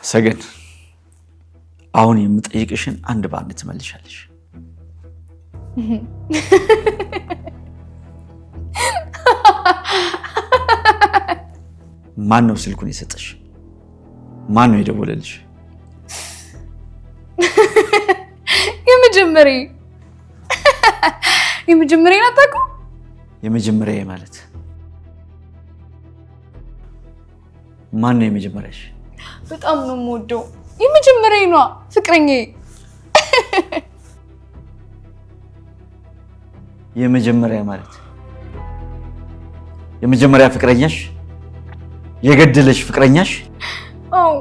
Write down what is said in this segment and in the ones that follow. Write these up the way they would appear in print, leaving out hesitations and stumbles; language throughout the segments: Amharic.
ሰገን አሁን የምጠይቅሽን አንድ ባንድ ትመልሻለሽ። ማን ነው ስልኩን የሰጠሽ? ማን ነው የደወለልሽ? የመጀመሪያ ናታቁ የመጀመሪያ ማለት ማን ነው የመጀመሪያሽ? በጣም ነው የምወደው። የመጀመሪያ ነው ፍቅረኛዬ። የመጀመሪያ ማለት የመጀመሪያ ፍቅረኛሽ? የገደለሽ ፍቅረኛሽ? አዎ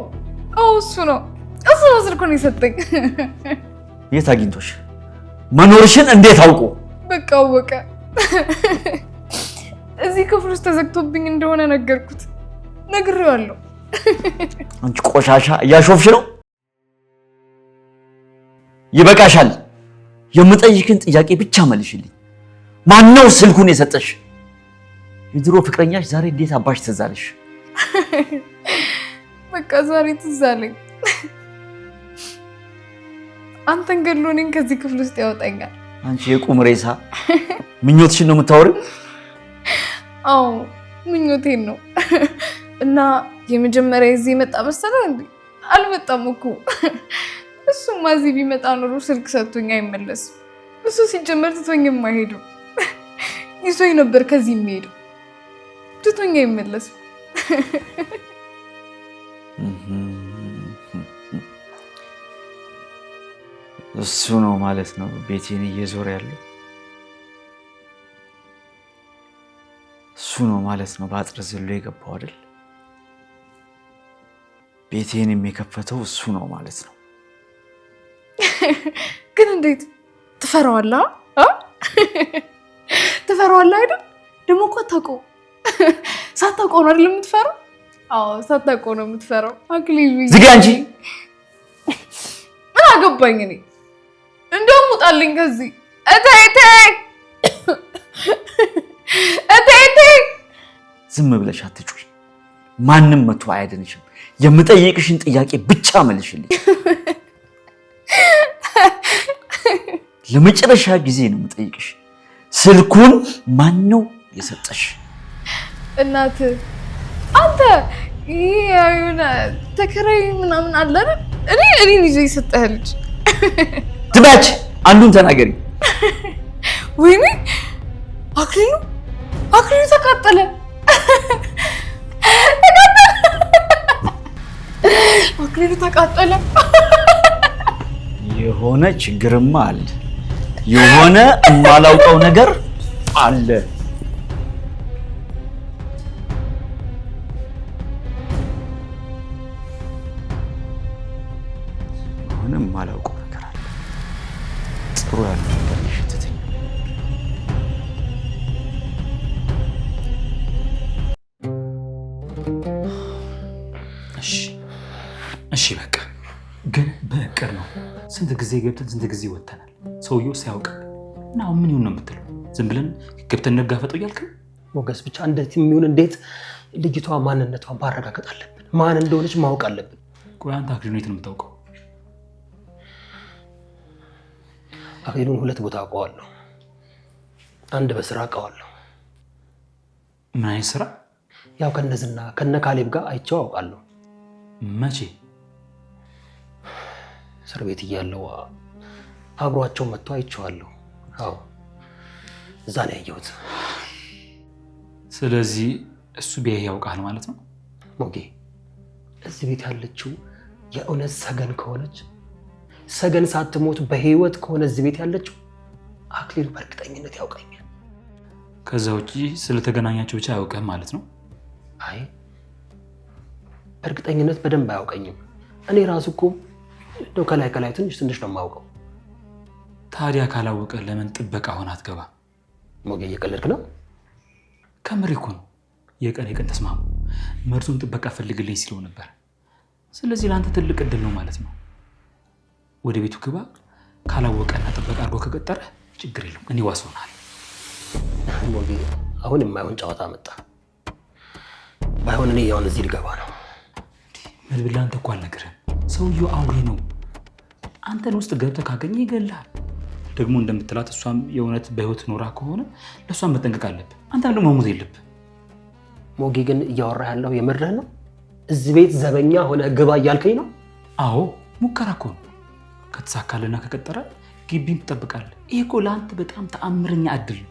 እሱ ነው ስልኩን የሰጠኝ። የት አግኝቶሽ? መኖርሽን እንዴት አውቆ? በቃ አወቀ። እዚህ ክፍል ውስጥ ተዘግቶብኝ እንደሆነ ነገርኩት። ነግሬዋለሁ። አንቺ ቆሻሻ እያሾፍሽ ነው። ይበቃሻል። የምጠይቅን ጥያቄ ብቻ መልሽልኝ። ማን ነው ስልኩን የሰጠሽ? የድሮ ፍቅረኛሽ ዛሬ እንዴት አባሽ ትዝ አለሽ? በቃ ዛሬ ትዝ አለኝ። አንተን ገድሎ እኔን ከዚህ ክፍል ውስጥ ያወጣኛል። አንቺ የቁም ሬሳ ምኞትሽን ነው የምታወሪው? አዎ ምኞቴን ነው። እና የመጀመሪያ እዚህ መጣ መሰለህ እንዴ? አልመጣም እኮ። እሱማ እዚህ ቢመጣ ኖሮ ስልክ ሰጥቶኝ አይመለስም። እሱ ሲጀመር ትቶኝም አይሄድም። ይዞኝ ነበር ከዚህ የሚሄደው። ትቶኝ አይመለስም። እሱ ነው ማለት ነው ቤቴን እየዞረ ያለው። እሱ ነው ማለት ነው በአጥር ዘሎ የገባው አይደል? ቤቴን የሚከፈተው እሱ ነው ማለት ነው። ግን እንዴት ትፈራዋለህ? ትፈራዋለህ አይደል? ደግሞ እኮ አታውቀውም። ሳታውቀው ነው አይደል የምትፈራው? አዎ ሳታውቀው ነው የምትፈራው። አክሊሉ ዝጋ እንጂ። ምን አገባኝ እኔ። እንደውም ውጣልኝ ከዚህ። እቴ ዝም ብለሽ አትጩይ። ማንም መቶ አያድንሽም። የምጠይቅሽን ጥያቄ ብቻ መልሽልኝ። ለመጨረሻ ጊዜ ነው የምጠይቅሽ። ስልኩን ማን ነው የሰጠሽ? እናት አንተ የሆነ ተከራይ ምናምን አለ አይደል? እኔን ይዞ የሰጠህ ልጅ ትባች። አንዱን ተናገሪ። ወይኔ አክሊሉ ተቃጠለ። አክሊሉ ተቃጠለ። የሆነ ችግርማ አለ። የሆነ የማላውቀው ነገር አለ። የሆነ የማላውቀው ነገር አለ። ጥሩ ያለ ነገር ይሽትትኝ። እሺ በቃ ግን በእቅድ ነው። ስንት ጊዜ ገብተን ስንት ጊዜ ወተናል። ሰውየው ሳያውቅ እና አሁን ምን ይሁን ነው የምትለው? ዝም ብለን ገብተን እንጋፈጠው እያልክ ነው? ሞገስ ብቻ እንዴት የሚሆን እንዴት ልጅቷ ማንነቷን ማረጋገጥ አለብን። ማን እንደሆነች ማወቅ አለብን። ቆይ አንተ አክሊሉን የት ነው የምታውቀው? አክሊሉን ሁለት ቦታ አውቀዋለሁ። አንድ በስራ አውቀዋለሁ። ምን አይነት ስራ? ያው ከነዝና ከነ ካሌብ ጋር አይቼው አውቃለሁ። መቼ? እስር ቤት እያለው አብሯቸው መጥቶ አይቼዋለሁ። አዎ እዛ ነው ያየሁት። ስለዚህ እሱ ቢያይ ያውቃል ማለት ነው? ሞጌ እዚህ ቤት ያለችው የእውነት ሰገን ከሆነች ሰገን ሳትሞት በህይወት ከሆነ እዚህ ቤት ያለችው አክሊሉ በእርግጠኝነት ያውቀኛል። ከዛ ውጪ ስለተገናኛቸው ብቻ አያውቅም ማለት ነው? አይ በእርግጠኝነት በደንብ አያውቀኝም። እኔ ራሱ እኮ እንደው ከላይ ትንሽ ነው የማውቀው። ታዲያ ካላወቀ ለምን ጥበቃ ሆነ አትገባ? ሞጌ እየቀለድክ ነው? ከምሬ እኮ ነው። የቀን ተስማሙ። መርዙን ጥበቃ ፈልግልኝ ሲለው ነበር። ስለዚህ ለአንተ ትልቅ እድል ነው ማለት ነው። ወደ ቤቱ ግባ። ካላወቀና ጥበቃ አድርጎ ከቀጠረ ችግር የለም፣ እኔ ዋስ ሆናለሁ። ሞጌ አሁን የማይሆን ጨዋታ መጣ። ባይሆን እኔ ያውን እዚህ ልገባ ነው። መድብል አንተ እኮ አልነግርህም። ሰውየው አውሬ ነው። አንተን ውስጥ ገብተህ ካገኘ ይገልሃል። ደግሞ እንደምትላት እሷም የእውነት በህይወት ኖራ ከሆነ ለእሷም መጠንቀቅ አለብህ። አንተም ደግሞ መሞት የለብህ። ሞጌ ግን እያወራ ያለው የምርህ ነው? እዚህ ቤት ዘበኛ ሆነ ግባ እያልከኝ ነው? አዎ ሙከራ እኮ ነው። ከተሳካልና ከቀጠረ ግቢን ትጠብቃለህ። ይሄ እኮ ለአንተ በጣም ተአምረኛ እድል ነው።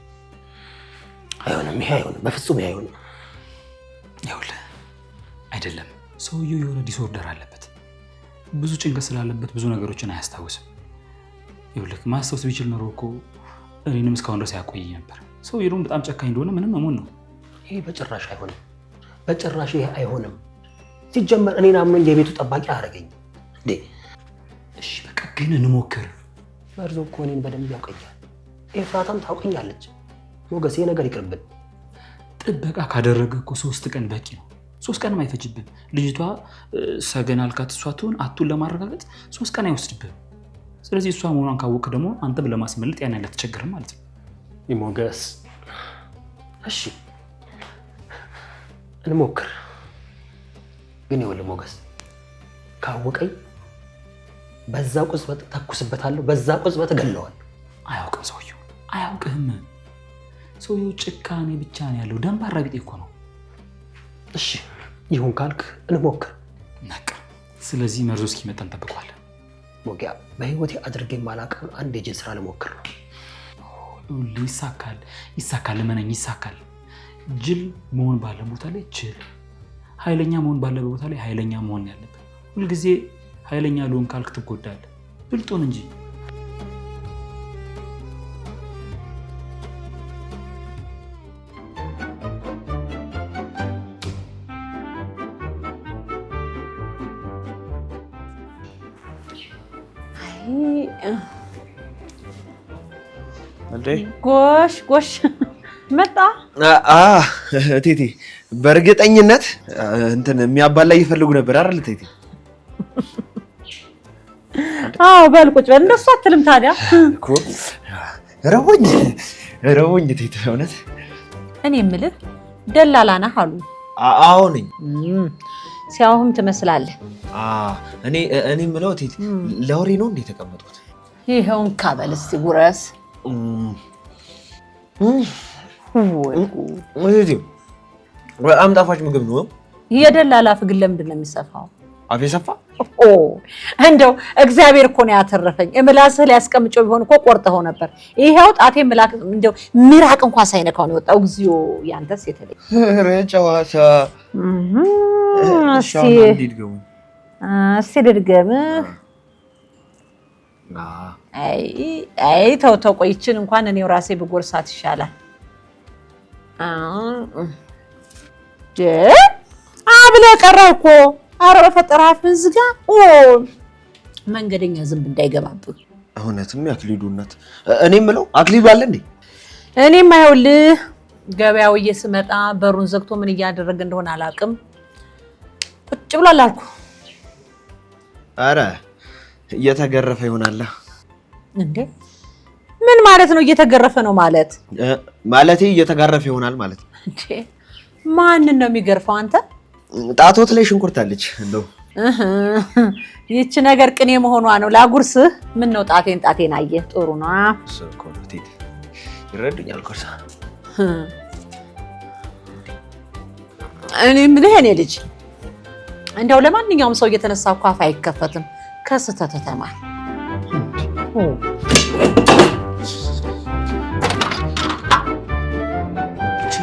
አይሆንም፣ ይሄ አይሆንም፣ በፍጹም ይሄ አይሆንም። ይኸውልህ አይደለም፣ ሰውየው የሆነ ዲስኦርደር አለበት። ብዙ ጭንቀት ስላለበት ብዙ ነገሮችን አያስታውስም። ይኸውልህ ማስታወስ ቢችል ኖሮ እኮ እኔንም እስካሁን ድረስ ያቆየኝ ነበር። ሰውየው ደግሞ በጣም ጨካኝ እንደሆነ ምንም መሆን ነው። ይሄ በጭራሽ አይሆንም፣ በጭራሽ ይሄ አይሆንም። ሲጀመር እኔን አምኖኝ የቤቱ ጠባቂ አደረገኝ እንዴ? እሺ በቃ ግን እንሞክር። መርዞ እኮ እኔን በደንብ ያውቀኛል። ኤፍራታም ታውቀኛለች። ሞገስ ይሄ ነገር ይቅርብን። ጥበቃ ካደረገ እኮ 3 ቀን በቂ ነው። 3 ቀንም አይፈጅብን። ልጅቷ ሰገን አልካት እሷ ትሆን አቱን ለማረጋገጥ 3 ቀን አይወስድብን። ስለዚህ እሷ መሆኗን ካወቅ ደግሞ አንተም ለማስመለጥ ያን ያለ ተቸገርም ማለት ነው። ሞገስ እሺ እንሞክር። ግን ይኸውልህ ሞገስ ካወቀኝ በዛው ቅጽበት ተኩስበታለሁ፣ በዛው ቅጽበት እገለዋለሁ። አያውቅም ሰውየው፣ አያውቅህም። ሰውየው ጭካኔ ብቻ ነው ያለው። ደንባራ ቢጤ እኮ ነው። እሺ ይሁን ካልክ እንሞክር። ነቃ። ስለዚህ መርዞ እስኪመጣ እንጠብቀዋለን። ሞጊያ በህይወቴ አድርጌ የማላውቀውን አንድ የጅል ስራ ልሞክር ነው። ይሳካል፣ ይሳካል፣ እመነኝ ይሳካል። ጅል መሆን ባለ ቦታ ላይ ጅል፣ ኃይለኛ መሆን ባለበት ቦታ ላይ ኃይለኛ መሆን ያለበት። ሁልጊዜ ኃይለኛ ልሆን ካልክ ትጎዳለህ። ብልጡን እንጂ ጎሽ ጎሽ መጣ። እቴቴ በእርግጠኝነት እንትን የሚያባላ ይፈልጉ ነበር አይደል እቴቴ? አዎ በል ቁጭ በል። እንደሱ አትልም ታዲያ እኮ ረቦኝ እቴቴ። እውነት እኔ የምልህ ደላላ ነህ አሉ። አዎ ነኝ። ሲያውህም ትመስላለህ። እኔ የምለው እቴቴ ለወሬ ነው እንዴ የተቀመጥኩት? ይኸውን ካበል እስቲ ጉረስ። በጣም ጣፋጭ ምግብ ነው። የደላላ ፍግል ለምንድን ነው የሚሰፋው? አፌ ሰፋ? እንደው እግዚአብሔር እኮ ነው ያተረፈኝ። እምላስህ ላይ ያስቀምጨው ቢሆን እኮ ቆርጠኸው ነበር። ይሄው ጣቴ ምላክ እንደው ምራቅ እንኳን ሳይነካው ነው የወጣው። እግዚኦ ያንተስ የተለየ ጨዋታ። እስኪ ልድገምህ። አይ ተው ተው፣ ቆይችን እንኳን እኔው ራሴ ብጎርሳት ይሻላል። ብለህ ቀረህ እኮ። ኧረ በፈጠረህ አፍህን ዝጋ። መንገደኛ ዝንብ እንዳይገባብህ። እውነትም የአክሊሉ እናት። እኔ የምለው አክሊሉ አለ እንዴ? እኔማ ይኸውልህ ገበያው ስመጣ በሩን ዘግቶ ምን እያደረገ እንደሆነ አላውቅም። ቁጭ ብሏል አልኩ። ኧረ እየተገረፈ ይሆናል። እንዴ ምን ማለት ነው? እየተገረፈ ነው ማለት? ማለቴ እየተጋረፈ ይሆናል ማለት ነው። እንዴ ማንን ነው የሚገርፈው አንተ? ጣቶት ላይ ሽንኩርት አለች እንደው። ይህች ነገር ቅኔ መሆኗ ነው። ላጉርስህ። ምን ነው ጣቴን አየህ? ጥሩ ነው። ይረዱኛል ኮርሳ። እኔ የምልህ የእኔ ልጅ እንደው ለማንኛውም ሰው እየተነሳ እኮ አፍ አይከፈትም። ከስህተት ተማር።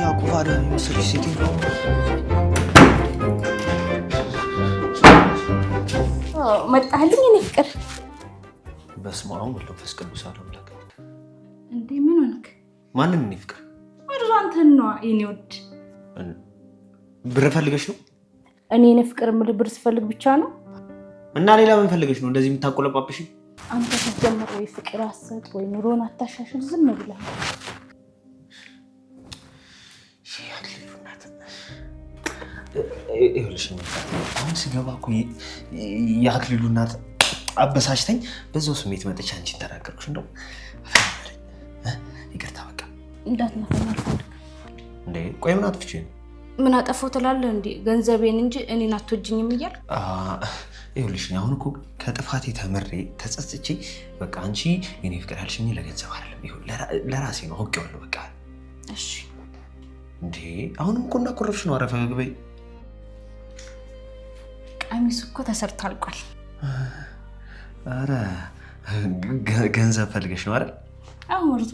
ያቁፋደ የሚመስል ሴት መጣህልኝ እኔ ፍቅር። በስመ አብ ወወልድ ወመንፈስ ቅዱስ አሐዱ አምላክ። እንዴ ምን ሆንክ? ማንን እኔ ፍቅር? ወደ አንተን ነው የኔ ወድ። ብር ፈልገሽ ነው? እኔ እኔ ፍቅር ምን ብር ስፈልግ ብቻ ነው? እና ሌላ ምን ፈልገሽ ነው እንደዚህ የምታቆለጳጵሽ? አንተ ስትጀምር ወይ ፍቅር አሰጥ ወይ ኑሮን አታሻሽል ዝም ብለህ። ይኸውልሽ አሁን ስገባ እኮ የአክሊሉ እናት አበሳጭተኝ በዛው ስሜት መጥቼ አንቺን ተናገርኩሽ። እንደው ይቅርታ በቃ እንዳትነፋኝ አልፈልግም። እንዴ ቆይ ምን አጥፍቼ ነው? ምን አጠፋው ትላለህ እንዴ? ገንዘቤን እንጂ እኔን አትወጂኝም እያል ይኸውልሽ አሁን እኮ ከጥፋቴ ተምሬ ተጸጽቼ በቃ አንቺ የኔ ፍቅር ያልሽኝ ለገንዘብ አይደለም፣ ይሁን ለራሴ ነው አውቄዋለሁ። በቃ እሺ። እንዴ አሁንም እኮ እንዳኮረፍሽ ነው። አረፈ ግበይ። ቀሚሱ እኮ ተሰርቶ አልቋል። አረ ገንዘብ ፈልገሽ ነው አይደል? አዎ ወርቶ።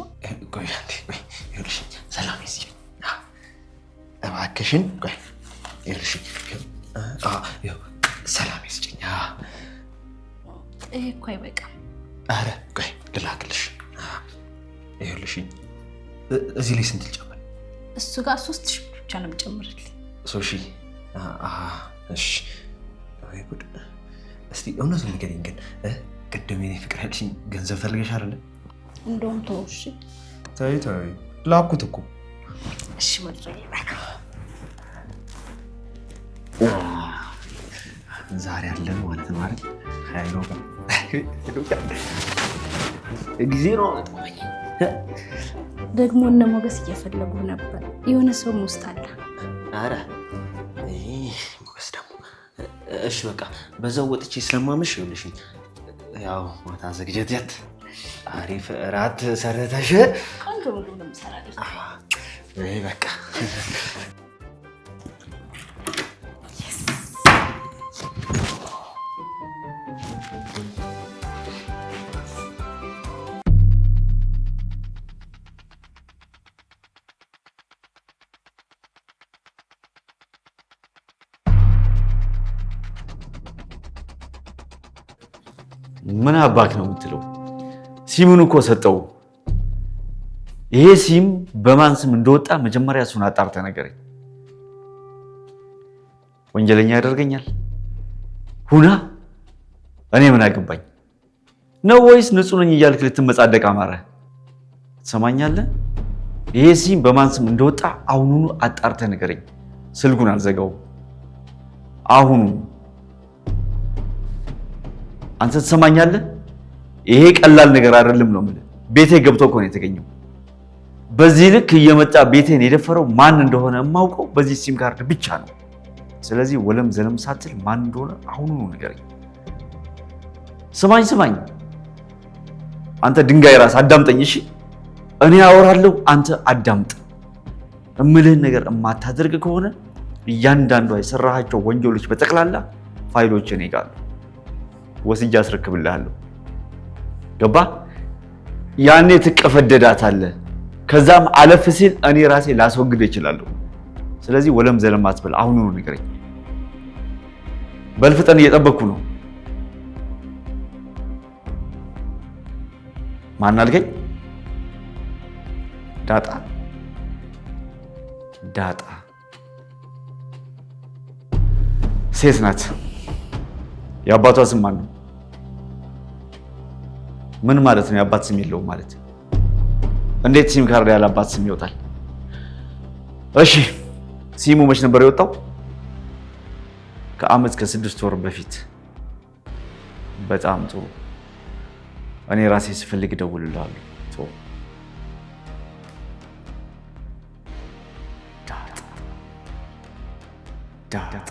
ቆይ አንዴ ቆይ፣ ይኸውልሽ ሰላም ይስጥ እባክሽን። ቆይ ይኸውልሽ ሰላም ይስጭኝ። ይሄ እኮ አይበቃም። አረ ቆይ ልላክልሽ። ይኸውልሽ እዚህ ላይ ስንት ልጨምር? እሱ ጋር 3000 ብቻ ነው የምጨምርልኝ። 3000? እሺ። ወይ ጉድ! እስቲ እውነቱን ንገሪኝ ግን ቅድም የኔ ፍቅር ያልሽኝ ገንዘብ ፈልገሽ አይደል? እንደውም ተው። እሺ ተይ ላኩት እኮ። እሺ ወርቶ ዛሬ አለን ማለት ነው አይደል? ሃይሎ ጊዜ ነው አጥመኝ። ደግሞ እነ ሞገስ እየፈለጉ ነበር። የሆነ ሰው ውስጥ አለ። አረ ሞገስ ደግሞ እሺ በቃ በዛው ወጥቼ ስለማመሽ ይኸውልሽ ያው ማታ ዘግጀት አሪፍ እራት ሰርተሽ ቆንጆ ብሎ ነው የምሰራልሽ። በቃ ምን አባክ ነው የምትለው? ሲሙን እኮ ሰጠው። ይሄ ሲም በማን ስም እንደወጣ መጀመሪያ እሱን አጣርተህ ነገረኝ። ወንጀለኛ ያደርገኛል ሁና እኔ ምን አገባኝ ነው ወይስ ንጹህ ነኝ እያልክ ልትመጻደቅ አማረህ? ትሰማኛለህ? ይሄ ሲም በማን ስም እንደወጣ አሁኑኑ አጣርተህ ነገረኝ። ስልኩን አልዘጋውም አሁኑ። አንተ ትሰማኛለህ? ይሄ ቀላል ነገር አይደለም ነው የምልህ። ቤቴ ገብቶ እኮ ነው የተገኘው። በዚህ ልክ እየመጣ ቤቴን የደፈረው ማን እንደሆነ የማውቀው በዚህ ሲም ካርድ ብቻ ነው። ስለዚህ ወለም ዘለም ሳትል ማን እንደሆነ አሁኑኑ ንገረኝ። ስማኝ፣ አንተ ድንጋይ ራስ አዳምጠኝ እሺ? እኔ አወራለሁ፣ አንተ አዳምጥ። እምልህን ነገር የማታደርግ ከሆነ እያንዳንዷ የሰራሃቸው ወንጀሎች በጠቅላላ ፋይሎች እኔ ጋር አሉ። ወስጄ አስረክብልሃለሁ። ገባ? ያኔ ትቀፈደዳታለህ። ከዛም አለፍ ሲል እኔ ራሴ ላስወግድ እችላለሁ። ስለዚህ ወለም ዘለም አትበል። አሁኑኑ ንገረኝ። በልፍጠን እየጠበቅኩ ነው። ማን አልከኝ? ዳጣ ሴት ናት። የአባቷ ስም ማን ነው? ምን ማለት ነው? የአባት ስም የለውም ማለት እንዴት ሲም ካርድ ያለ አባት ስም ይወጣል? እሺ ሲሙ መች ነበር የወጣው? ከአመት ከ6 ወር በፊት። በጣም ጥሩ። እኔ ራሴ ስፈልግ እደውልልሃለሁ። ዳጣ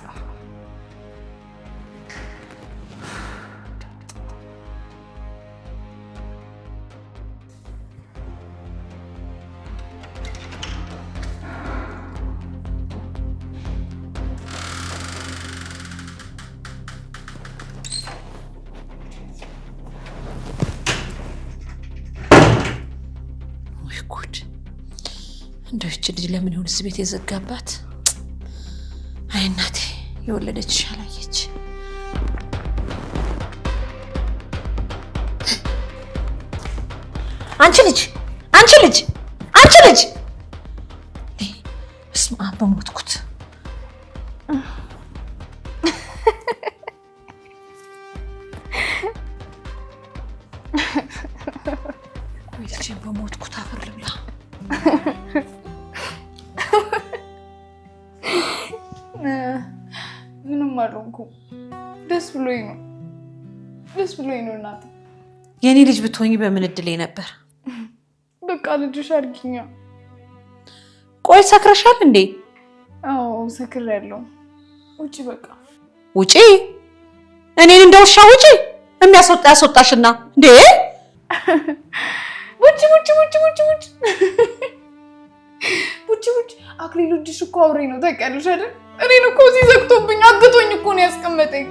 እንደው እቺ ልጅ ለምን ይሆንስ ቤት የዘጋባት? አይ እናቴ የወለደች ሻላየች። አንቺ ልጅ በስመ አብ በሞትኩት። ወይቼ በሞትኩት አፈር ልብላ። ምንም አልሆንኩም። ደስ ብሎኝ ነው እናቴ። የኔ ልጅ ብትሆኚ በምን እድሌ ነበር። በቃ ልጅሽ አድርጊኛ። ቆይ ሰክረሻል እንዴ? አዎ ሰክሬያለሁ። ውጪ በቃ ውጪ። እኔን እንደውሻ ውጪ። የሚያስወጣ ያስወጣሽና እንዴ! ውጪ ውጪ ውጪ ውጪ ውጪ ውጪ ውጪ። አክሊሉ እጅሽ እኮ አውሬ ነው ታውቂያለሽ አይደል? እኔን እኮ እዚህ ዘግቶብኝ አግቶኝ እኮ ነው ያስቀመጠኝ።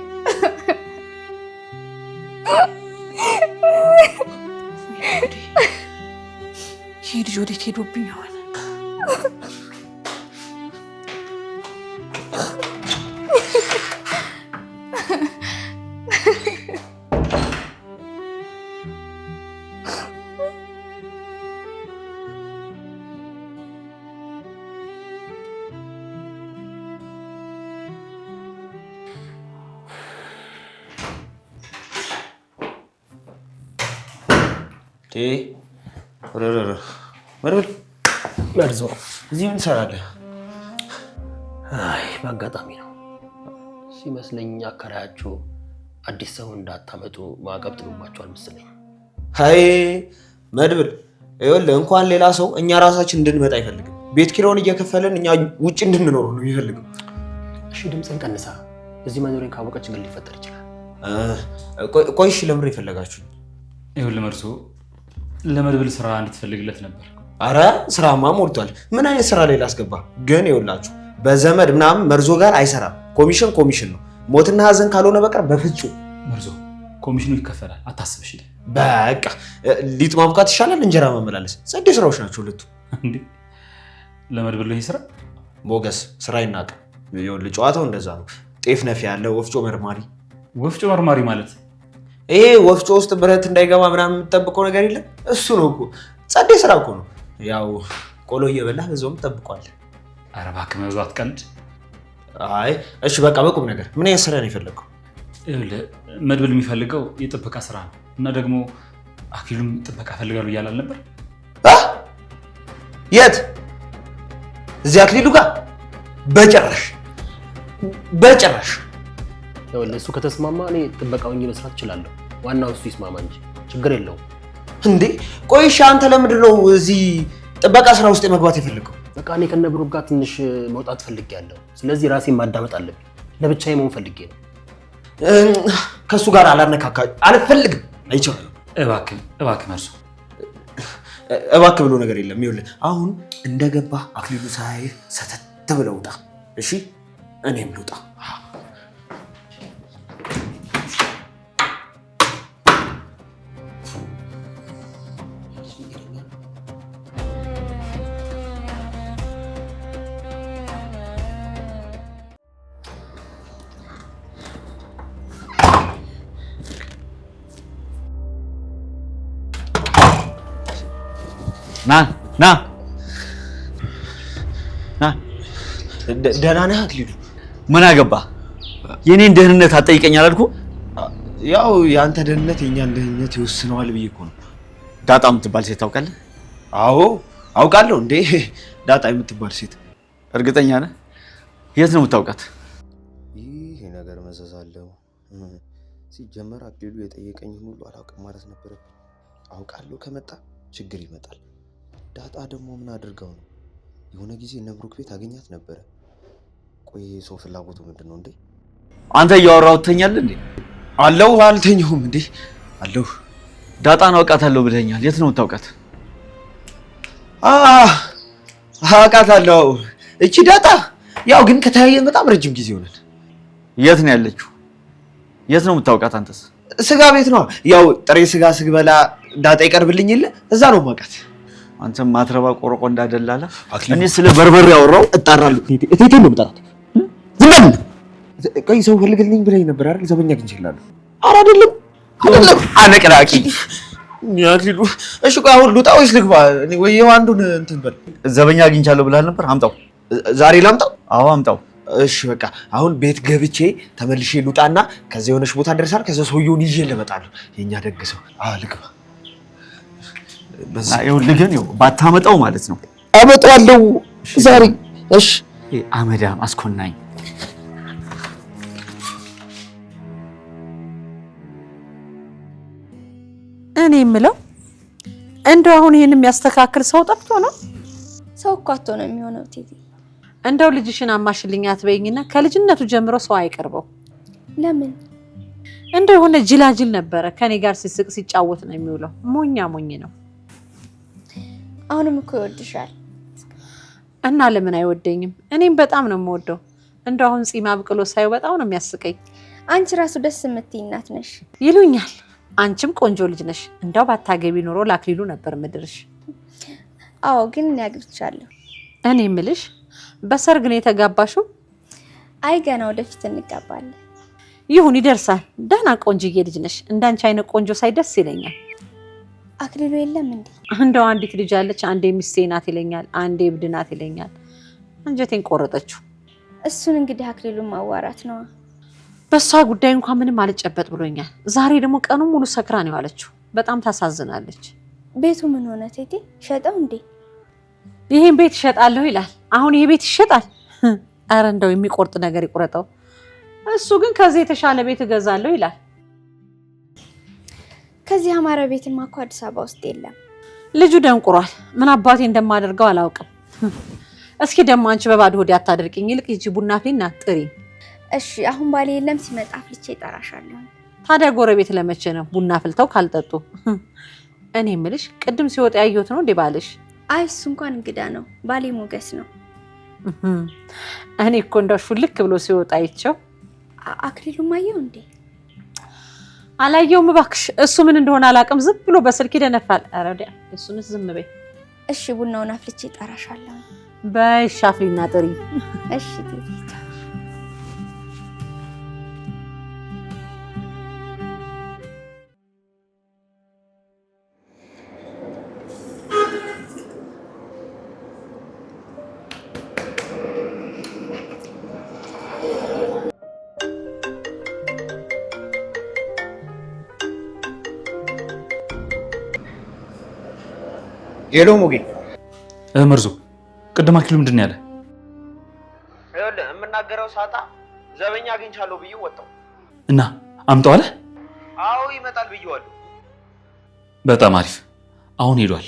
ይሄ ልጅ ወዴት ሄዶብኝ ይሆን? መድብል መርዞ እዚህ ምን ትሰራለህ? አይ በአጋጣሚ ነው ሲመስለኝ። አከራያችሁ አዲስ ሰው እንዳታመጡ ማዕቀብ ጥሎባችኋል መሰለኝ። አይ መድብል ይኸውልህ እንኳን ሌላ ሰው እኛ ራሳችን እንድንመጣ አይፈልግም። ቤት ኪራዩን እየከፈልን እኛ ውጭ እንድንኖር ነው የሚፈልገው። እሺ ድምፅን ቀንሳ። እዚህ መኖሬን ካወቀች ችግር ሊፈጠር ይችላል። ቆይ እሺ ለምን የፈለጋችሁ? ይኸውልህ መርሶ ለመድብል ስራ እንድትፈልግለት ነበር። አረ ስራማ ሞልቷል። ምን አይነት ስራ ላይ ላስገባ? ግን ይኸውላችሁ በዘመድ ምናምን መርዞ ጋር አይሰራም። ኮሚሽን ነው። ሞትና ሀዘን ካልሆነ በቀር በፍጹም። መርዞ ኮሚሽኑ ይከፈላል፣ አታስብሽ። በቃ ሊጥ ማብቃት ይሻላል እንጀራ ማመላለስ። ጸዴ ስራዎች ናቸው ሁለቱ። እንዴ ለመድብል ይሄ ስራ ሞገስ ስራ ይናቅ። ይኸውልህ ጨዋታው እንደዛ ነው። ጤፍ ነፊ ያለ ወፍጮ መርማሪ። ወፍጮ መርማሪ ማለት ይሄ ወፍጮ ውስጥ ብረት እንዳይገባ ምናምን የምትጠብቀው ነገር የለም። እሱ ነው እኮ ጸዴ ስራ እኮ ነው። ያው ቆሎ እየበላህ በዛውም ትጠብቀዋለህ። ኧረ እባክህ መርዞ አትቀልድ። አይ እሺ በቃ በቁም ነገር ምን አይነት ስራ ነው የፈለገው? ይኸውልህ መድብል የሚፈልገው የጥበቃ ስራ ነው እና ደግሞ አክሊሉም ጥበቃ ፈልጋሉ እያላል ነበር። የት? እዚህ አክሊሉ ጋር? በጭራሽ። ይኸውልህ እሱ ከተስማማ እኔ ጥበቃውን መስራት እችላለሁ። ዋናው እሱ ይስማማ እንጂ ችግር የለውም። እንዴ ቆይ እሺ አንተ ለምንድን ነው እዚህ ጥበቃ ስራ ውስጥ የመግባት የፈለገው? በቃ እኔ ከነብሩክ ጋር ትንሽ መውጣት ፈልጌያለሁ። ስለዚህ ራሴን ማዳመጥ አለብኝ። ለብቻዬ መሆን ፈልጌ ነው። ከሱ ጋር አልፈልግም። አይቻልም። እባክህ መርሶ እባክህ ብሎ ነገር የለም። ይኸውልህ አሁን እንደገባህ አክሊሉ ሳይህ ሰተት ብለህ ውጣ። እሺ እኔም ልውጣ። ና ደህና ነህ አክሊሉ? ምን አገባ? የኔን ደህንነት አትጠይቀኝ አላልኩ? ያው የአንተ ደህንነት የእኛን ደህንነት ይወስነዋል ብዬ እኮ ነው። ዳጣ የምትባል ሴት ታውቃለህ? አዎ አውቃለሁ። እንዴ ዳጣ የምትባል ሴት እርግጠኛ ነህ? የት ነው የምታውቃት? ይህ ነገር መዘዝ አለው። ሲጀመር አክሊሉ የጠየቀኝ ሁሉ አላውቅም ማለት ነበረብኝ። አውቃለሁ ከመጣ ችግር ይመጣል። ዳጣ ደግሞ ምን አድርገው ነው? የሆነ ጊዜ ነብሩክ ቤት አገኛት ነበረ። ቆይ ሰው ፍላጎቱ ምንድን ነው እንዴ? አንተ እያወራሁ ትተኛለህ እንዴ? አለው አልተኛሁም እንዴ? አለው። ዳጣን አውቃታለሁ ብለኸኛል። የት ነው የምታውቃት? አውቃታለሁ። እቺ ዳጣ ያው ግን ከተያየን በጣም ረጅም ጊዜ ሆነን። የት ነው ያለችው? የት ነው የምታውቃት አንተስ? ስጋ ቤት ነው። ያው ጥሬ ስጋ ስግበላ ዳጣ ይቀርብልኝ የለ እዛ ነው የማውቃት። አንተም ማትረባ ቆረቆ እንዳደላላ እኔ ስለ በርበሬ ያወራው እጣራለሁ። እቴቴ ነው የምጠራት። ዝም በል። ቆይ ሰው ፈልግልኝ ብለኝ ነበር አይደል? ዘበኛ ግን ይችላል። ኧረ አይደለም አነቅራቂ አክሊሉ። እሺ ቆይ አሁን ልውጣ ወይስ ልግባ? ወይ አንዱን እንትን በል። ዘበኛ አግኝቻለሁ ብለሃል ነበር። አምጣው። ዛሬ ላምጣው? አዎ አምጣው። እሺ በቃ አሁን ቤት ገብቼ ተመልሼ ልውጣና ከዛ የሆነች ቦታ ደርሳል። ከዛ ሰውየውን ይዤ ልመጣለሁ። የኛ ደግ ሰው። ልግባ። ይኸውልህ ግን ባታመጣው ማለት ነው። አመጣዋለሁ ዛሬ። እሺ አመዳም አስኮናኝ። እኔ የምለው እንደው አሁን ይሄን የሚያስተካክል ሰው ጠፍቶ ነው? ሰው እኮ አጥቶ ነው የሚሆነው። ቲቪ እንደው ልጅሽን አማሽልኝ አትበይኝና ከልጅነቱ ጀምሮ ሰው አይቀርበው። ለምን? እንደው የሆነ ጅላጅል ነበረ። ከኔ ጋር ሲስቅ ሲጫወት ነው የሚውለው። ሞኛ ሞኝ ነው። አሁንም እኮ ይወድሻል። እና ለምን አይወደኝም? እኔም በጣም ነው የምወደው። እንደው አሁን ጺም አብቅሎ ሳይው በጣም ነው የሚያስቀኝ። አንቺ ራሱ ደስ የምትይ እናት ነሽ ይሉኛል። አንቺም ቆንጆ ልጅ ነሽ። እንደው ባታገቢ ኖሮ ላክሊሉ ነበር ምድርሽ። አዎ ግን እኔ አግብቻለሁ። እኔ የምልሽ በሰርግ ነው የተጋባሽው? አይ ገና ወደፊት እንጋባለን። ይሁን ይደርሳል። ደህና ቆንጆዬ ልጅ ነሽ። እንዳንቺ አይነት ቆንጆ ሳይ ደስ ይለኛል። አክሊሉ የለም እንዴ? እንደው አንዲት ልጅ አለች። አንዴ ሚስቴ ናት ይለኛል፣ አንዴ እብድ ናት ይለኛል። አንጀቴን ቆረጠችው። እሱን እንግዲህ አክሊሉን ማዋራት ነው። በሷ ጉዳይ እንኳን ምንም አልጨበጥ ብሎኛል። ዛሬ ደግሞ ቀኑ ሙሉ ሰክራ ነው ያለችው። በጣም ታሳዝናለች። ቤቱ ምን ሆነ ቴቴ? ሸጠው እንዴ? ይሄን ቤት ይሸጣለሁ ይላል። አሁን ይሄ ቤት ይሸጣል? አረ እንደው የሚቆርጥ ነገር ይቆረጠው። እሱ ግን ከዚህ የተሻለ ቤት እገዛለሁ ይላል። ከዚህ አማረ ቤትማ እኮ አዲስ አበባ ውስጥ የለም። ልጁ ደንቁሯል። ምን አባቴ እንደማደርገው አላውቅም። እስኪ ደግሞ አንቺ በባዶ ሆዴ አታደርቂኝ። ይልቅ ይቺ ቡና አፍሊና ጥሪ። እሺ አሁን ባሌ የለም። ሲመጣ አፍልቼ እጠራሻለሁ። ታዲያ ጎረቤት ለመቼ ነው ቡና አፍልተው ካልጠጡ? እኔ የምልሽ ቅድም ሲወጣ ያየሁት ነው እንዴ ባልሽ? አይ እሱ እንኳን እንግዳ ነው። ባሌ ሞገስ ነው። እኔ እኮ እንደው ሹልክ ብሎ ሲወጣ አይቼው። አክሊሉም አየው እንዴ? አላየውም እባክሽ። እሱ ምን እንደሆነ አላውቅም። ዝም ብሎ በስልክ ይደነፋል። ኧረ ወዲያ እሱንስ ዝም በይ። እሺ ቡናውን አፍልቼ እጠራሻለሁ። በይ ሻፍሊና ጥሪ። እሺ ቴቴ። ሄሎ ሞጌ። መርዞ ቅድም አክሊሉ ምንድን ነው ያለ? ይኸውልህ የምናገረው ሳጣ ዘበኛ አግኝቻለሁ ብዬ ወጣሁ እና አምጣው አለ? አዎ ይመጣል ብዬዋለሁ። በጣም አሪፍ። አሁን ሄዷል።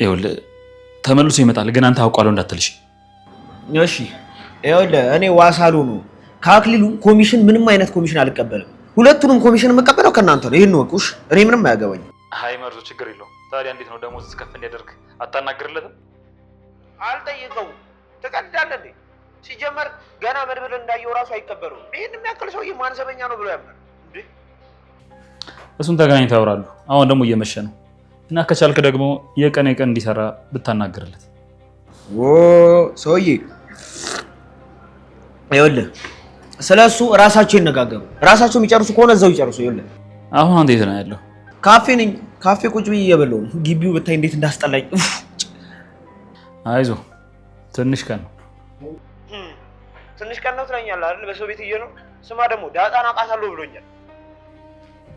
ይኸውልህ ተመልሶ ይመጣል፣ ግን አንተ አውቃለሁ እንዳትልሽ። እሺ ይኸውልህ እኔ ዋሳሉ ነው ከአክሊሉ ኮሚሽን ምንም አይነት ኮሚሽን አልቀበልም። ሁለቱንም ኮሚሽን የምቀበለው ከእናንተ ነው። ይሄን ወቁሽ። እኔ ምንም አያገባኝም። አይ መርዞ ችግር የለውም። ታዲያ እንዴት ነው ደሞዝ ከፍ እንዲያደርግ አታናግርለትም? አልጠይቀውም። ትቀልዳለህ እንዴ? ሲጀመር ገና መድብል እንዳየው ራሱ አይቀበሉም። ይሄን የሚያክል ሰውዬ ማን ዘበኛ ነው ብሎ ያምናል እንዴ? እሱን ተገናኝተው ያወራሉ። አሁን ደግሞ እየመሸ ነው እና ከቻልክ ደግሞ የቀን እንዲሰራ ብታናግርለት። ሰውዬ ይኸውልህ ስለሱ ራሳቸው ይነጋገሩ። ራሳቸው የሚጨርሱ ከሆነ እዛው ይጨርሱ። ይኸውልህ አሁን አንተ የት ነው ያለው? ካፌ ነኝ። ካፌ ቁጭ ብዬ እየበላሁ ነው። ግቢው ብታይ እንዴት እንዳስጠላኝ። አይዞህ ትንሽ ቀን ነው። ትንሽ ቀን ነው ትለኛለህ አይደል? በሰው ቤት እየኖር ስማ፣ ደግሞ ዳጣን አውቃታለሁ ብሎኛል።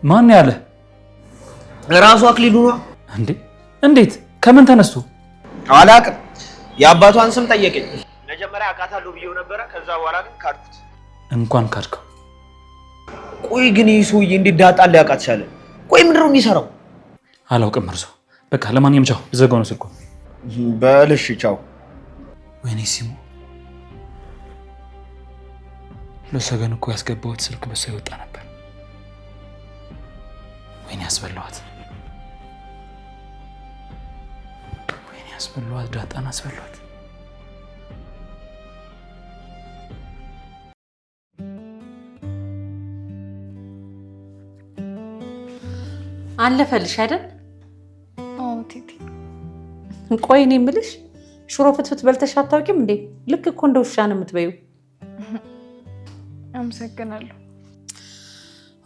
ማን ያለ? ራሱ አክሊሉ ነው እንዴ? እንዴት? ከምን ተነስቶ? አላውቅም። የአባቷን ስም ጠየቀኝ። መጀመሪያ አውቃታለሁ ብዬው ነበረ። ከዛ በኋላ ግን ካድኩት። እንኳን ካድከው። ቆይ ግን ይህ ሰውዬ እንዴት ዳጣን ሊያውቃት ቻለ? ቆይ ምንድን ነው የሚሰራው? አላውቅም መርዞ። በቃ ለማንኛውም ቻው። ዘጋው ነው ስልኩ። በልሽ ቻው። ወይኔ ሲሙ፣ ለሰገን እኮ ያስገባሁት ስልክ በሷ ይወጣ ነበር። ወይኔ ያስበላዋት፣ ወይኔ ያስበላዋት፣ ዳጣን አስበላዋት። አለፈልሽ አይደል? አዎ ቴቴ። ቆይ እኔ የምልሽ ሽሮ ፍትፍት በልተሽ አታውቂም እንዴ? ልክ እኮ እንደ ውሻ ነው የምትበይው። አመሰግናለሁ።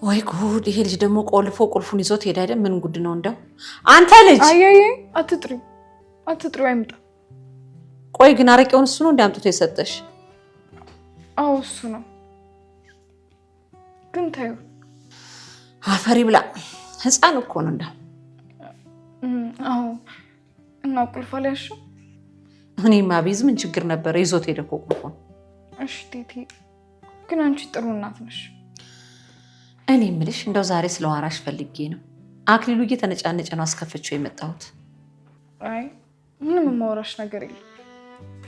ወይ ጉድ! ይሄ ልጅ ደግሞ ቆልፎ ቁልፉን ይዞት ሄደ አይደል? ምን ጉድ ነው እንደው! አንተ ልጅ! አያዬ አትጥሪው፣ አይምጣ። ቆይ ግን አረቄውን እሱ ነው እንዳምጥቶ የሰጠሽ? አዎ እሱ ነው። ግን ታዩ አፈሪ ብላ ህፃን እኮ ነው እንደው። አዎ እና ቁልፍ አልያዝሽም? እኔማ ቢዝ ምን ችግር ነበር? ይዞት ሄደ እኮ ቁልፉን። እሺ ቴቴ፣ ግን አንቺ ጥሩ እናት ነሽ። እኔ የምልሽ እንደው ዛሬ ስለዋራሽ ፈልጌ ነው። አክሊሉ እየተነጫነጨ ነው አስከፍቼው የመጣሁት። አይ ምንም የማወራሽ ነገር የለም።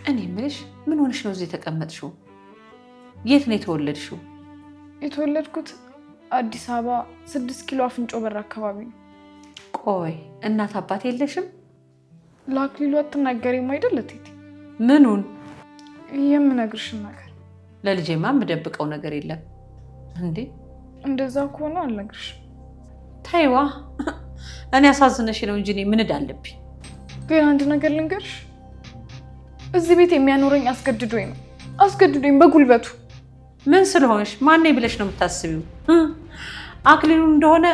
እኔ የምልሽ ምን ሆነሽ ነው እዚህ የተቀመጥሽው? የት ነው የተወለድሽው? የተወለድኩት አዲስ አበባ 6 ኪሎ አፍንጮ በር አካባቢ ነው። ቆይ እናት አባት የለሽም? ለአክሊሉ አትናገሪም አይደል እቴቴ? ምኑን? የምነግርሽን ነገር። ለልጄማ የምደብቀው ነገር የለም እንዴ። እንደዛ ከሆነ አልነግርሽም። ታይዋ እኔ አሳዝነሽ ነው እንጂ እኔ ምን እዳለብኝ? ግን አንድ ነገር ልንገርሽ፣ እዚህ ቤት የሚያኖረኝ አስገድዶኝ ነው። አስገድዶኝ በጉልበቱ። ምን ስለሆንሽ ማን ነኝ ብለሽ ነው የምታስቢው? አክሊሉ እንደሆነ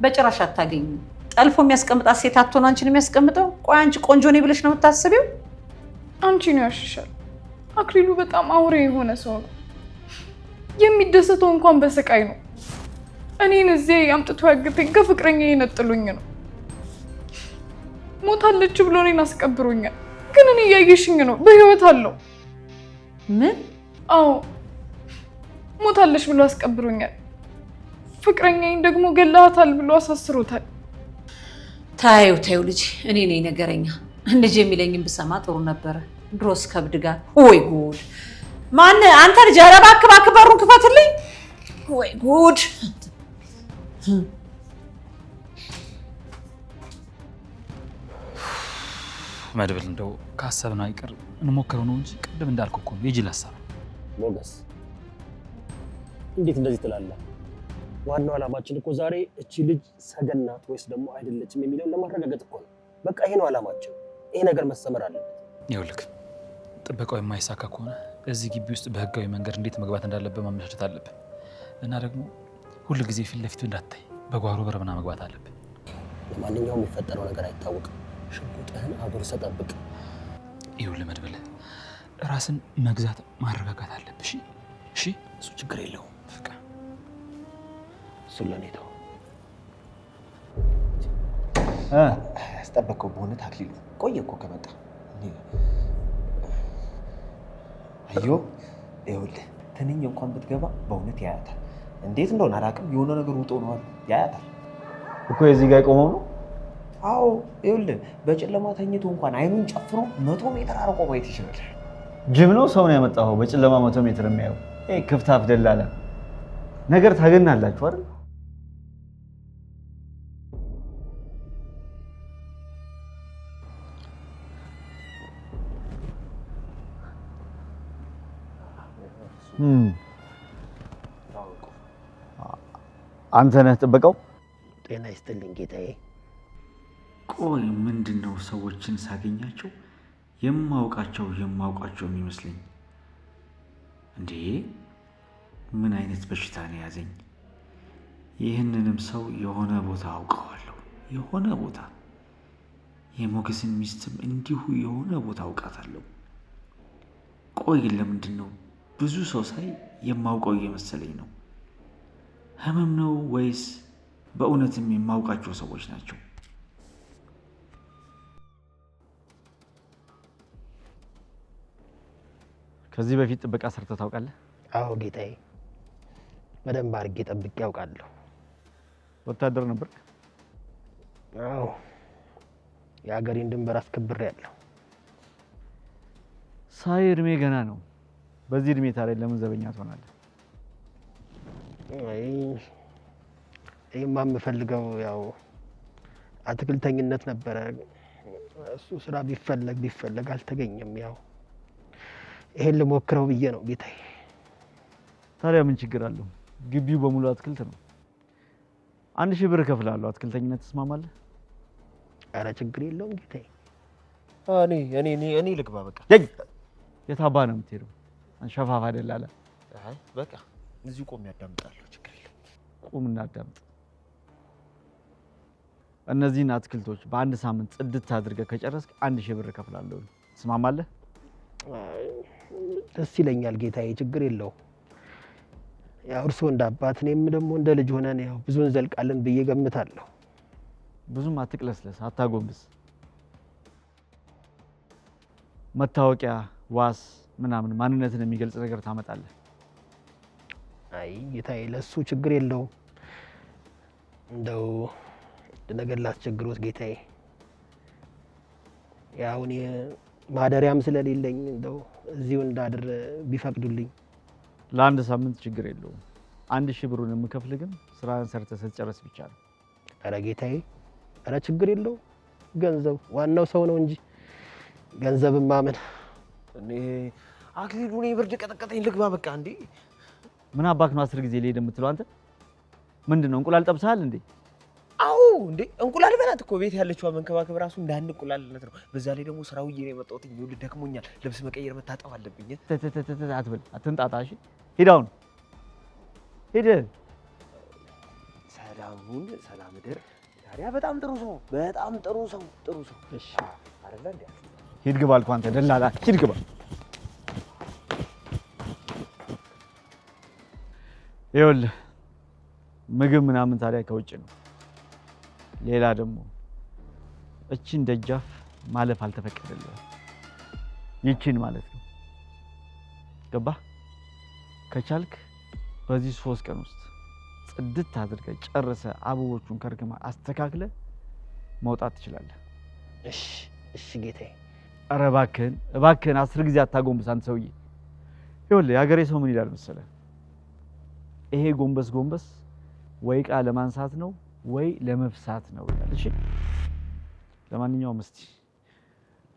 በጭራሽ አታገኙ። ጠልፎ የሚያስቀምጣት ሴት አትሆን አንቺን የሚያስቀምጠው። ቆይ አንቺ ቆንጆ ነኝ ብለሽ ነው የምታስቢው? አንቺ ነው ያሽሻል። አክሊሉ በጣም አውሬ የሆነ ሰው ነው። የሚደሰተው እንኳን በስቃይ ነው። እኔን እዚህ አምጥቶ ያግተኝ ከፍቅረኛ የነጥሉኝ ነው። ሞታለች ብሎ እኔን አስቀብሮኛል። ግን እኔ እያየሽኝ ነው፣ በህይወት አለው። ምን? አዎ ሞታለች ብሎ አስቀብሮኛል። ፍቅረኛዬን ደግሞ ገላታል ብሎ አሳስሮታል። ታዩ ልጅ፣ እኔ ነኝ ነገረኛ። ልጅ የሚለኝን ብሰማ ጥሩ ነበረ። ድሮስ ከብድ ጋር ወይ ጉድ! ማን አንተ ልጅ? ኧረ እባክህ በሩን ክፈትልኝ። ወይ ጉድ! መድብል እንደው ካሰብን አይቀር እንሞክረው ነው እንጂ ቅድም እንዳልኩ እኮ የጅል ሀሳብ። ሞገስ እንዴት እንደዚህ ትላለህ? ዋናው ዓላማችን እኮ ዛሬ እቺ ልጅ ሰገን ናት ወይስ ደግሞ አይደለችም የሚለውን ለማረጋገጥ እኮ ነው። በቃ ይሄ ነው ዓላማችን። ይሄ ነገር መሰመር አለበት። ይኸውልህ ጥበቃው የማይሳካ ከሆነ እዚህ ግቢ ውስጥ በህጋዊ መንገድ እንዴት መግባት እንዳለበት ማመቻቸት አለብን። እና ደግሞ ሁሉ ጊዜ ፊት ለፊቱ እንዳታይ በጓሮ በረብና መግባት አለብን። ለማንኛውም የሚፈጠረው ነገር አይታወቅም። ሽጉጥህን አጉርሰህ ጠብቅ። ይኸውልህ መድብል ራስን መግዛት ማረጋጋት አለብህ። እሺ እሱ ችግር የለውም። በቃ እሱን ለእኔ ተው። ያስጠበቀው በእውነት አክሊሉ ቆየ እኮ ከመጣ። አዮ ይኸውልህ ትንኝ እንኳን ብትገባ በእውነት ያያታል። እንዴት እንደሆነ አላውቅም፣ የሆነ ነገር ውጦ ነው አሉ። ያያታል እኮ የዚህ ጋር ቆመው ነው። አዎ ይኸውልህ በጨለማ ተኝቶ እንኳን አይኑን ጨፍኖ 100 ሜትር አርቆ ማየት ይችላል። ጅብ ነው ሰው ነው ያመጣው በጨለማ 100 ሜትር የሚያየው? ክፍት አፍ ደላላ ነገር ታገናላችሁ አይደል? አንተ ነህ ጥበቃው? ጤና ይስጥልኝ ጌታዬ። ቆይ ምንድነው ሰዎችን ሳገኛቸው የማውቃቸው የሚመስለኝ? እንዴ ምን አይነት በሽታ ነው ያዘኝ? ይህንንም ሰው የሆነ ቦታ አውቀዋለሁ። የሆነ ቦታ የሞገስን ሚስትም እንዲሁ የሆነ ቦታ አውቃታለሁ። ቆይ ለምንድን ነው ብዙ ሰው ሳይ የማውቀው እየመሰለኝ ነው? ህመም ነው ወይስ በእውነትም የማውቃቸው ሰዎች ናቸው? ከዚህ በፊት ጥበቃ ሰርተህ ታውቃለህ? አዎ ጌታዬ፣ በደንብ አድርጌ ጠብቄ ያውቃለሁ። ወታደር ነበር? አዎ የሀገሬን ድንበር አስከብሬያለሁ። ሳይ እድሜ ገና ነው። በዚህ እድሜ ታዲያ ለምን ዘበኛ ትሆናለህ? ይሄማ የምፈልገው ያው አትክልተኝነት ነበረ። እሱ ስራ ቢፈለግ አልተገኘም። ያው ይሄን ልሞክረው ብዬ ነው ጌታዬ። ታዲያ ምን ችግር አለው? ግቢው በሙሉ አትክልት ነው። 1000 ብር እከፍልሃለሁ። አትክልተኝነት ትስማማለህ? ኧረ ችግር የለውም ጌታዬ። እኔ ልግባ በቃ። የት አባ ነው የምትሄደው? ሸፋፋ ደላላ። አይ በቃ እዚሁ ቆሜ ያዳምጣለሁ። ችግር የለም። ቁም እናዳምጥ። እነዚህን አትክልቶች በአንድ ሳምንት ጽድት አድርገህ ከጨረስክ 1000 ብር እከፍልሃለሁ። ትስማማለህ? ደስ ይለኛል ጌታዬ፣ ችግር የለውም። ያው እርስዎ እንደ አባት እኔም ደግሞ እንደ ልጅ ሆነን ያው ብዙ እንዘልቃለን ብዬ ገምታለሁ። ብዙም አትቅለስለስ፣ አታጎንብስ። መታወቂያ፣ ዋስ ምናምን ማንነትን የሚገልጽ ነገር ታመጣለህ። አይ ጌታዬ፣ ለሱ ችግር የለውም። እንደው ነገር ላስቸግሮት ጌታዬ፣ ያው እኔ ማደሪያም ስለሌለኝ እንደው እዚሁ እንዳድር ቢፈቅዱልኝ። ለአንድ ሳምንት ችግር የለውም። 1000 ብሩን የምከፍል ግን ስራን ሰርተህ ስትጨርስ ብቻ ነው። ኧረ ጌታዬ፣ ኧረ ችግር የለው። ገንዘብ ዋናው ሰው ነው እንጂ ገንዘብማ ምን። እኔ አክሊሉ እኔ ብርድ ቀጠቀጠኝ፣ ልግባ በቃ። እንዴ ምን አባክ ነው 10 ጊዜ ልሄድ የምትለው አንተ? ምንድነው እንቁላል ጠብሰሃል እንዴ? አዎ እንዴ እንቁላል በላት እኮ ቤት ያለችዋ መንከባከብ ራሱ እንዳንድ እንቁላልነት ነው። በዛ ላይ ደግሞ ስራው ነው የመጣሁት። ይኸውልህ ደክሞኛል፣ ልብስ መቀየር መታጠብ አለብኝ። አትበል፣ አትንጣጣ። እሺ ሂድ፣ አሁን ሂድ። ሰላም እደር። ታዲያ በጣም ጥሩ ሰው፣ በጣም ጥሩ ሰው። እሺ አይደለ እንዴ? ሂድ ግባ አልኩህ አንተ ደላላ፣ ሂድ ግባ። ይኸውልህ ምግብ ምናምን ታዲያ ከውጭ ነው። ሌላ ደግሞ እቺን ደጃፍ ማለፍ አልተፈቀደልህም። ይቺን ማለት ነው። ገባህ? ከቻልክ በዚህ 3 ቀን ውስጥ ጽድት አድርገህ ጨርሰህ አበቦቹን ከርክማ አስተካክለህ መውጣት ትችላለህ። እሺ ጌታዬ። ኧረ እባክህን 10 ጊዜ አታጎንብስ አንተ ሰውዬ። ይኸውልህ የሀገሬ ሰው ምን ይላል መሰለህ? ይሄ ጎንበስ ወይ ዕቃ ለማንሳት ነው ወይ ለመፍሳት ነው ይላል። እሺ ለማንኛውም እስቲ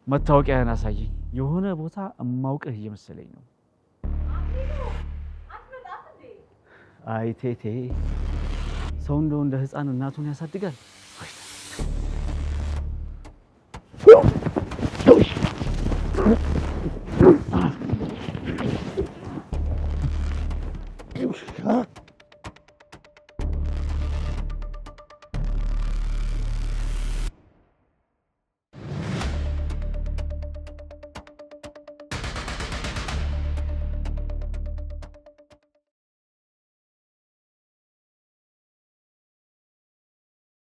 መታወቂያህን አሳየኝ። የሆነ ቦታ እማውቅህ እየመሰለኝ ነው። አይ ቴቴ፣ ሰው እንደው እንደ ህፃን እናቱን ያሳድጋል።